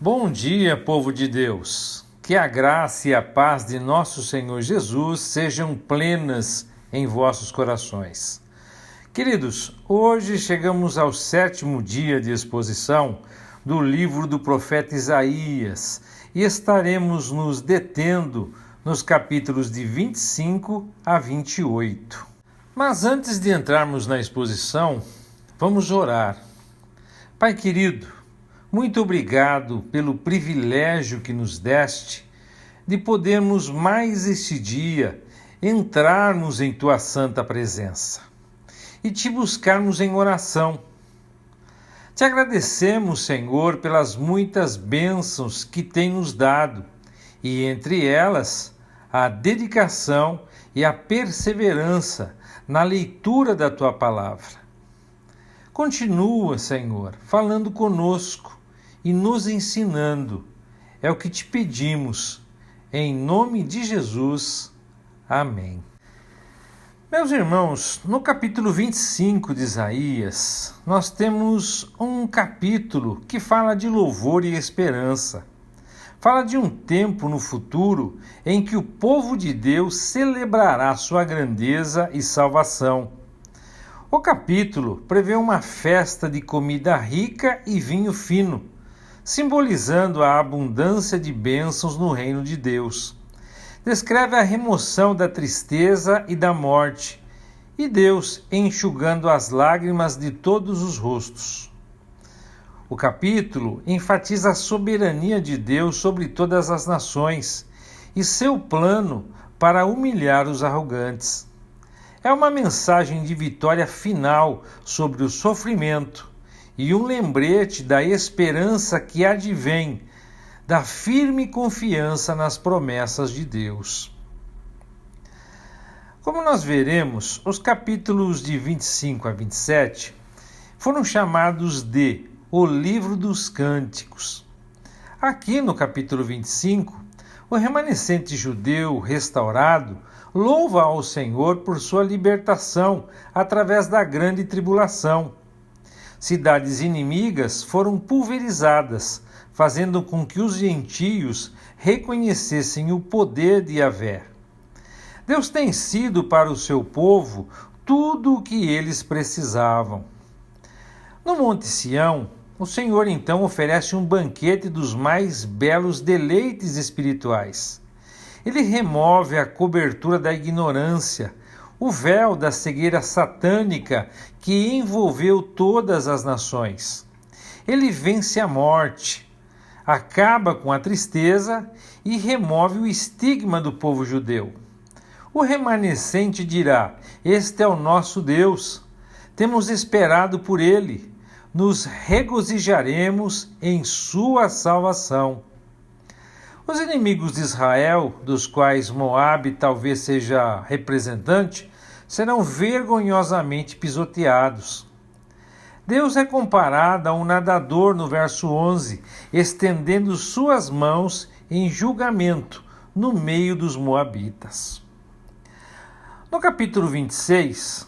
Bom dia, povo de Deus. Que a graça e a paz de nosso Senhor Jesus sejam plenas em vossos corações. Queridos, hoje chegamos ao 7º dia de exposição do livro do profeta Isaías e estaremos nos detendo nos capítulos de 25 a 28. Mas antes de entrarmos na exposição, vamos orar. Pai querido, muito obrigado pelo privilégio que nos deste de podermos mais este dia entrarmos em Tua santa presença e Te buscarmos em oração. Te agradecemos, Senhor, pelas muitas bênçãos que tem nos dado e entre elas a dedicação e a perseverança na leitura da Tua palavra. Continua, Senhor, falando conosco e nos ensinando. É o que te pedimos, em nome de Jesus. Amém. Meus irmãos, no capítulo 25 de Isaías, nós temos um capítulo que fala de louvor e esperança. Fala de um tempo no futuro em que o povo de Deus celebrará sua grandeza e salvação. O capítulo prevê uma festa de comida rica e vinho fino, simbolizando a abundância de bênçãos no reino de Deus. Descreve a remoção da tristeza e da morte, e Deus enxugando as lágrimas de todos os rostos. O capítulo enfatiza a soberania de Deus sobre todas as nações e seu plano para humilhar os arrogantes. É uma mensagem de vitória final sobre o sofrimento e um lembrete da esperança que advém da firme confiança nas promessas de Deus. Como nós veremos, os capítulos de 25 a 27 foram chamados de o Livro dos Cânticos. Aqui no capítulo 25, o remanescente judeu restaurado louva ao Senhor por sua libertação através da grande tribulação. Cidades inimigas foram pulverizadas, fazendo com que os gentios reconhecessem o poder de Yahvé. Deus tem sido para o seu povo tudo o que eles precisavam. No Monte Sião, o Senhor então oferece um banquete dos mais belos deleites espirituais. Ele remove a cobertura da ignorância, o véu da cegueira satânica que envolveu todas as nações. Ele vence a morte, acaba com a tristeza e remove o estigma do povo judeu. O remanescente dirá: "Este é o nosso Deus, temos esperado por ele, nos regozijaremos em sua salvação." Os inimigos de Israel, dos quais Moabe talvez seja representante, serão vergonhosamente pisoteados. Deus é comparado a um nadador no verso 11, estendendo suas mãos em julgamento no meio dos moabitas. No capítulo 26,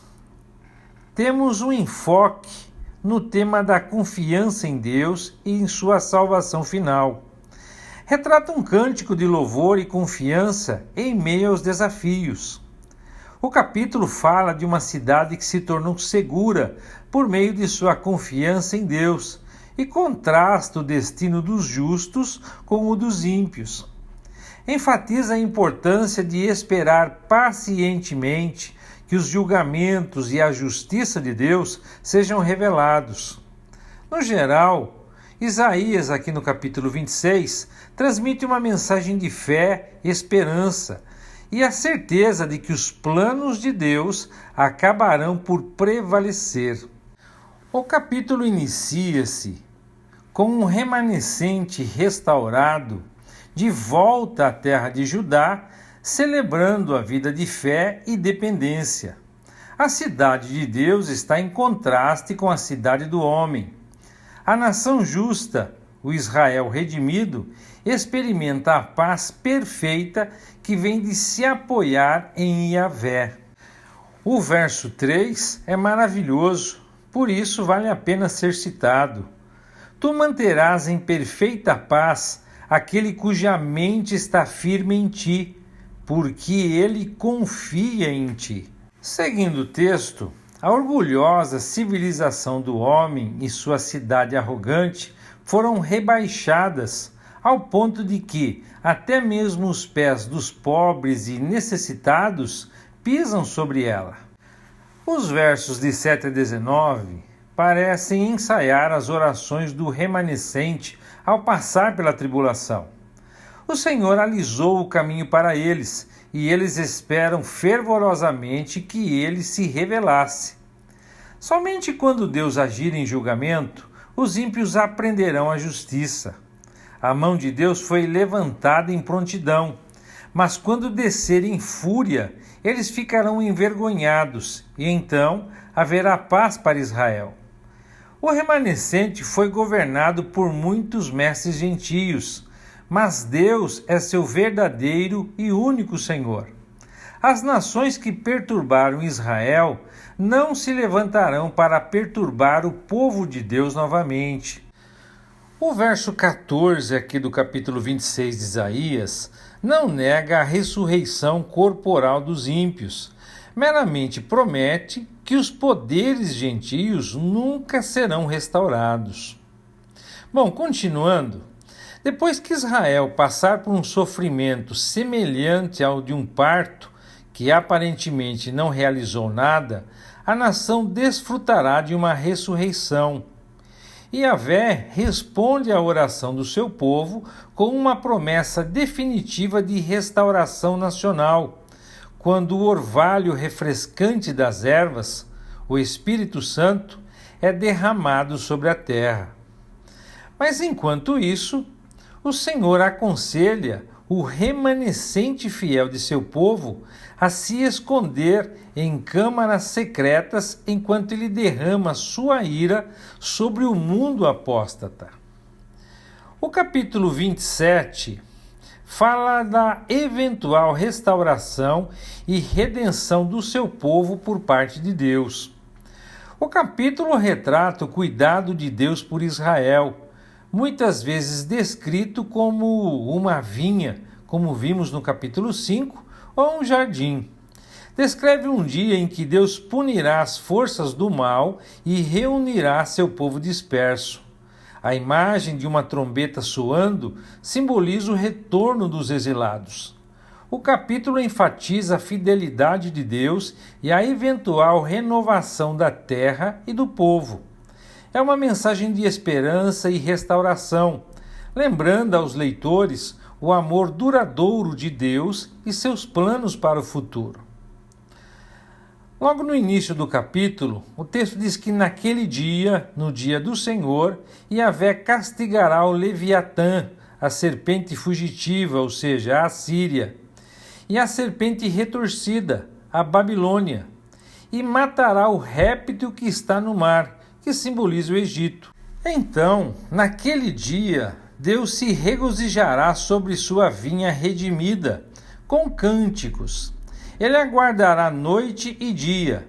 temos um enfoque no tema da confiança em Deus e em sua salvação final. Retrata um cântico de louvor e confiança em meio aos desafios. O capítulo fala de uma cidade que se tornou segura por meio de sua confiança em Deus e contrasta o destino dos justos com o dos ímpios. Enfatiza a importância de esperar pacientemente que os julgamentos e a justiça de Deus sejam revelados. No geral, Isaías, aqui no capítulo 26, transmite uma mensagem de fé, esperança e a certeza de que os planos de Deus acabarão por prevalecer. O capítulo inicia-se com um remanescente restaurado de volta à terra de Judá, celebrando a vida de fé e dependência. A cidade de Deus está em contraste com a cidade do homem. A nação justa, o Israel redimido, experimenta a paz perfeita que vem de se apoiar em Yahvé. O verso 3 é maravilhoso, por isso vale a pena ser citado. Tu manterás em perfeita paz aquele cuja mente está firme em ti, porque ele confia em ti. Seguindo o texto, a orgulhosa civilização do homem e sua cidade arrogante foram rebaixadas ao ponto de que até mesmo os pés dos pobres e necessitados pisam sobre ela. Os versos de 7 a 19 parecem ensaiar as orações do remanescente ao passar pela tribulação. O Senhor alisou o caminho para eles, e eles esperam fervorosamente que ele se revelasse. Somente quando Deus agir em julgamento, os ímpios aprenderão a justiça. A mão de Deus foi levantada em prontidão, mas quando descer em fúria, eles ficarão envergonhados, e então haverá paz para Israel. O remanescente foi governado por muitos mestres gentios, mas Deus é seu verdadeiro e único Senhor. As nações que perturbaram Israel não se levantarão para perturbar o povo de Deus novamente. O verso 14 aqui do capítulo 26 de Isaías não nega a ressurreição corporal dos ímpios, meramente promete que os poderes gentios nunca serão restaurados. Bom, continuando, depois que Israel passar por um sofrimento semelhante ao de um parto, que aparentemente não realizou nada, a nação desfrutará de uma ressurreição. E Yahvé responde à oração do seu povo com uma promessa definitiva de restauração nacional, quando o orvalho refrescante das ervas, o Espírito Santo, é derramado sobre a terra. Mas enquanto isso, o Senhor aconselha o remanescente fiel de seu povo a se esconder em câmaras secretas enquanto ele derrama sua ira sobre o mundo apóstata. O capítulo 27 fala da eventual restauração e redenção do seu povo por parte de Deus. O capítulo retrata o cuidado de Deus por Israel, muitas vezes descrito como uma vinha, como vimos no capítulo 5, ou um jardim. Descreve um dia em que Deus punirá as forças do mal e reunirá seu povo disperso. A imagem de uma trombeta soando simboliza o retorno dos exilados. O capítulo enfatiza a fidelidade de Deus e a eventual renovação da terra e do povo. É uma mensagem de esperança e restauração, lembrando aos leitores o amor duradouro de Deus e seus planos para o futuro. Logo no início do capítulo, o texto diz que naquele dia, no dia do Senhor, Yahvé castigará o Leviatã, a serpente fugitiva, ou seja, a Assíria, e a serpente retorcida, a Babilônia, e matará o réptil que está no mar, que simboliza o Egito. Então, naquele dia, Deus se regozijará sobre sua vinha redimida, com cânticos. Ele aguardará noite e dia.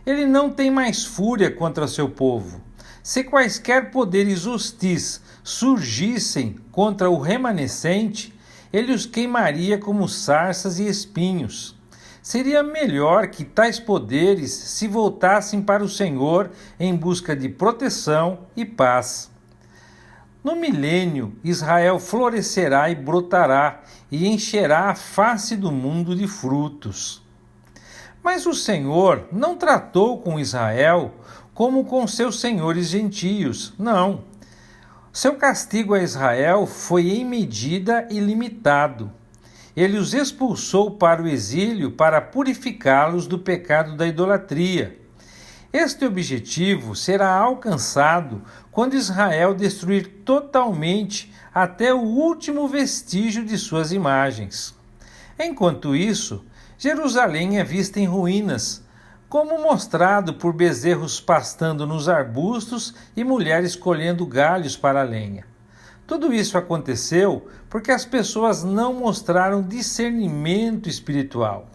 Ele não tem mais fúria contra seu povo. Se quaisquer poderes hostis surgissem contra o remanescente, ele os queimaria como sarças e espinhos. Seria melhor que tais poderes se voltassem para o Senhor em busca de proteção e paz. No milênio, Israel florescerá e brotará e encherá a face do mundo de frutos. Mas o Senhor não tratou com Israel como com seus senhores gentios, não. Seu castigo a Israel foi em medida e limitado. Ele os expulsou para o exílio para purificá-los do pecado da idolatria. Este objetivo será alcançado quando Israel destruir totalmente até o último vestígio de suas imagens. Enquanto isso, Jerusalém é vista em ruínas, como mostrado por bezerros pastando nos arbustos e mulheres colhendo galhos para a lenha. Tudo isso aconteceu porque as pessoas não mostraram discernimento espiritual.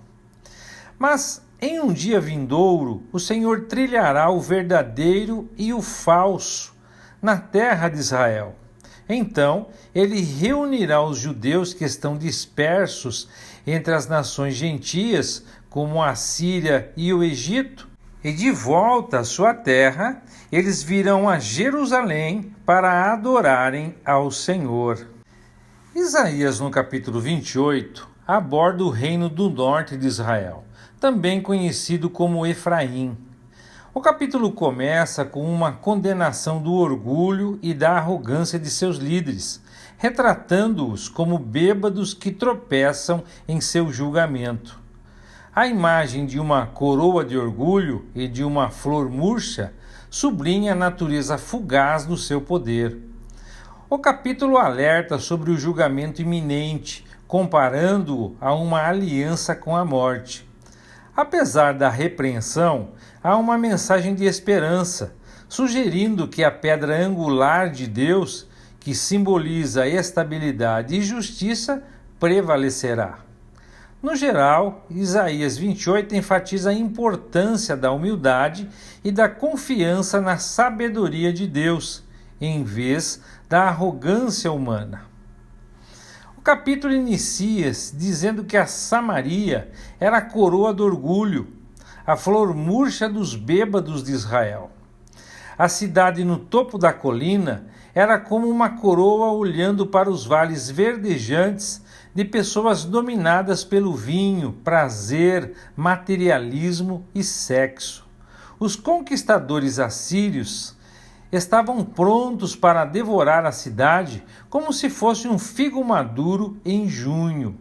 Mas em um dia vindouro, o Senhor trilhará o verdadeiro e o falso, na terra de Israel. Então ele reunirá os judeus que estão dispersos entre as nações gentias, como a Síria e o Egito, e de volta à sua terra, eles virão a Jerusalém para adorarem ao Senhor. Isaías, no capítulo 28, aborda o reino do norte de Israel, também conhecido como Efraim. O capítulo começa com uma condenação do orgulho e da arrogância de seus líderes, retratando-os como bêbados que tropeçam em seu julgamento. A imagem de uma coroa de orgulho e de uma flor murcha sublinha a natureza fugaz do seu poder. O capítulo alerta sobre o julgamento iminente, comparando-o a uma aliança com a morte. Apesar da repreensão, há uma mensagem de esperança, sugerindo que a pedra angular de Deus, que simboliza estabilidade e justiça, prevalecerá. No geral, Isaías 28 enfatiza a importância da humildade e da confiança na sabedoria de Deus, em vez da arrogância humana. O capítulo inicia dizendo que a Samaria era a coroa do orgulho, a flor murcha dos bêbados de Israel. A cidade no topo da colina era como uma coroa olhando para os vales verdejantes de pessoas dominadas pelo vinho, prazer, materialismo e sexo. Os conquistadores assírios estavam prontos para devorar a cidade como se fosse um figo maduro em junho.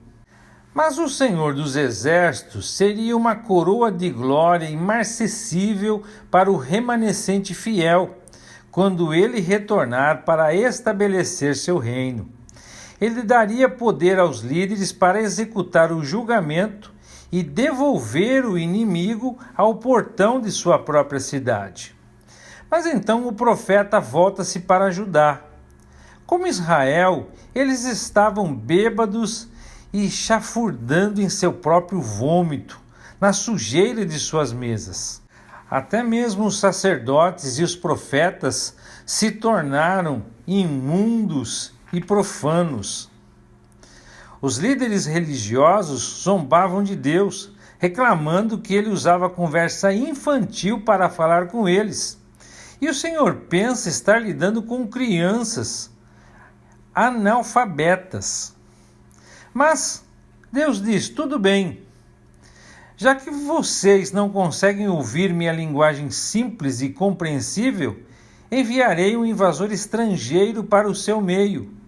Mas o Senhor dos Exércitos seria uma coroa de glória imarcessível para o remanescente fiel, quando ele retornar para estabelecer seu reino. Ele daria poder aos líderes para executar o julgamento e devolver o inimigo ao portão de sua própria cidade. Mas então o profeta volta-se para Judá. Como Israel, eles estavam bêbados e chafurdando em seu próprio vômito, na sujeira de suas mesas. Até mesmo os sacerdotes e os profetas se tornaram imundos e profanos. Os líderes religiosos zombavam de Deus, reclamando que ele usava conversa infantil para falar com eles. E o Senhor pensa estar lidando com crianças analfabetas. Mas Deus diz: tudo bem, já que vocês não conseguem ouvir minha linguagem simples e compreensível, enviarei um invasor estrangeiro para o seu meio.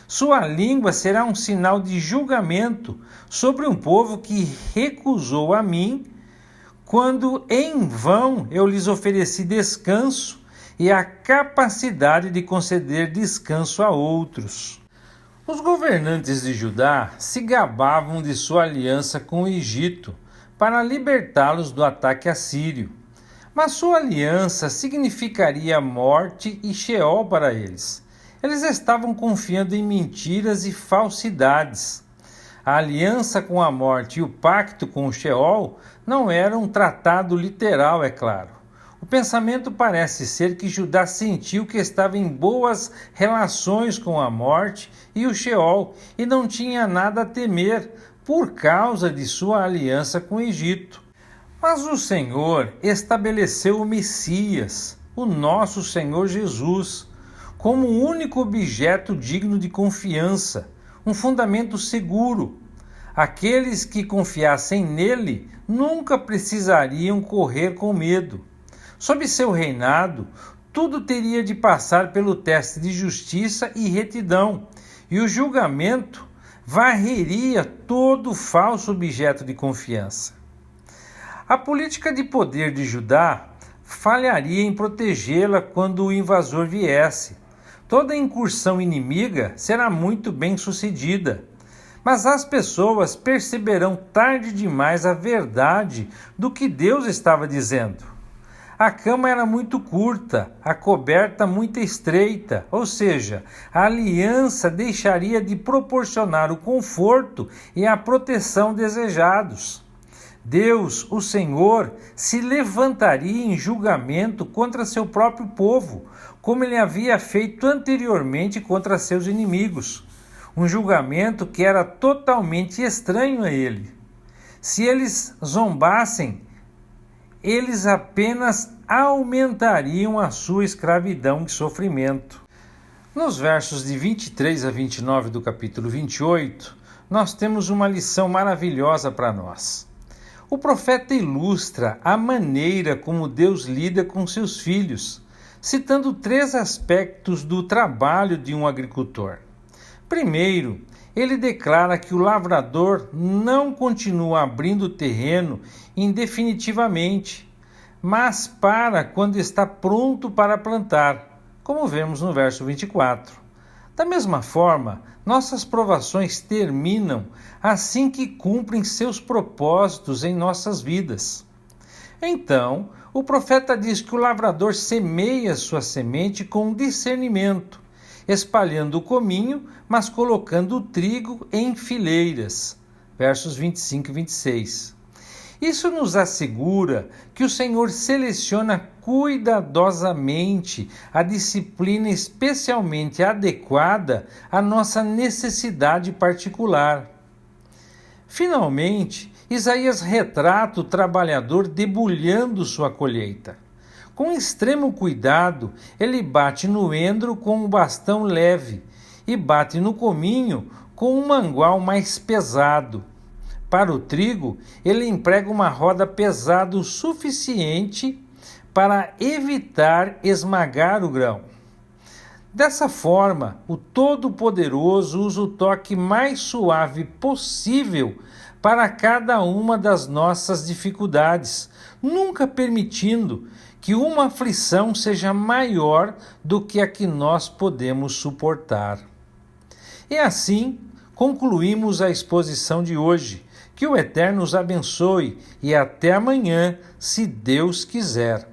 Sua língua será um sinal de julgamento sobre um povo que recusou a mim, quando em vão eu lhes ofereci descanso e a capacidade de conceder descanso a outros. Os governantes de Judá se gabavam de sua aliança com o Egito para libertá-los do ataque assírio, mas sua aliança significaria morte e Sheol para eles. Eles estavam confiando em mentiras e falsidades. A aliança com a morte e o pacto com o Sheol não eram um tratado literal, é claro. O pensamento parece ser que Judá sentiu que estava em boas relações com a morte e o Sheol e não tinha nada a temer por causa de sua aliança com o Egito. Mas o Senhor estabeleceu o Messias, o nosso Senhor Jesus, como o único objeto digno de confiança, um fundamento seguro. Aqueles que confiassem nele nunca precisariam correr com medo. Sob seu reinado, tudo teria de passar pelo teste de justiça e retidão, e o julgamento varreria todo falso objeto de confiança. A política de poder de Judá falharia em protegê-la quando o invasor viesse. Toda incursão inimiga será muito bem sucedida, mas as pessoas perceberão tarde demais a verdade do que Deus estava dizendo. A cama era muito curta, a coberta muito estreita, ou seja, a aliança deixaria de proporcionar o conforto e a proteção desejados. Deus, o Senhor, se levantaria em julgamento contra seu próprio povo, como ele havia feito anteriormente contra seus inimigos. Um julgamento que era totalmente estranho a ele. Se eles zombassem, eles apenas aumentariam a sua escravidão e sofrimento. Nos versos de 23 a 29 do capítulo 28, nós temos uma lição maravilhosa para nós. O profeta ilustra a maneira como Deus lida com seus filhos, citando 3 aspectos do trabalho de um agricultor. Primeiro, ele declara que o lavrador não continua abrindo o terreno indefinitivamente, mas para quando está pronto para plantar, como vemos no verso 24. Da mesma forma, nossas provações terminam assim que cumprem seus propósitos em nossas vidas. Então, o profeta diz que o lavrador semeia sua semente com discernimento, espalhando o cominho, mas colocando o trigo em fileiras. Versos 25 e 26. Isso nos assegura que o Senhor seleciona cuidadosamente a disciplina especialmente adequada à nossa necessidade particular. Finalmente, Isaías retrata o trabalhador debulhando sua colheita. Com extremo cuidado, ele bate no endro com um bastão leve e bate no cominho com um mangual mais pesado. Para o trigo, ele emprega uma roda pesada o suficiente para evitar esmagar o grão. Dessa forma, o Todo-Poderoso usa o toque mais suave possível para cada uma das nossas dificuldades, nunca permitindo que uma aflição seja maior do que a que nós podemos suportar. E assim, concluímos a exposição de hoje. Que o Eterno os abençoe e até amanhã, se Deus quiser.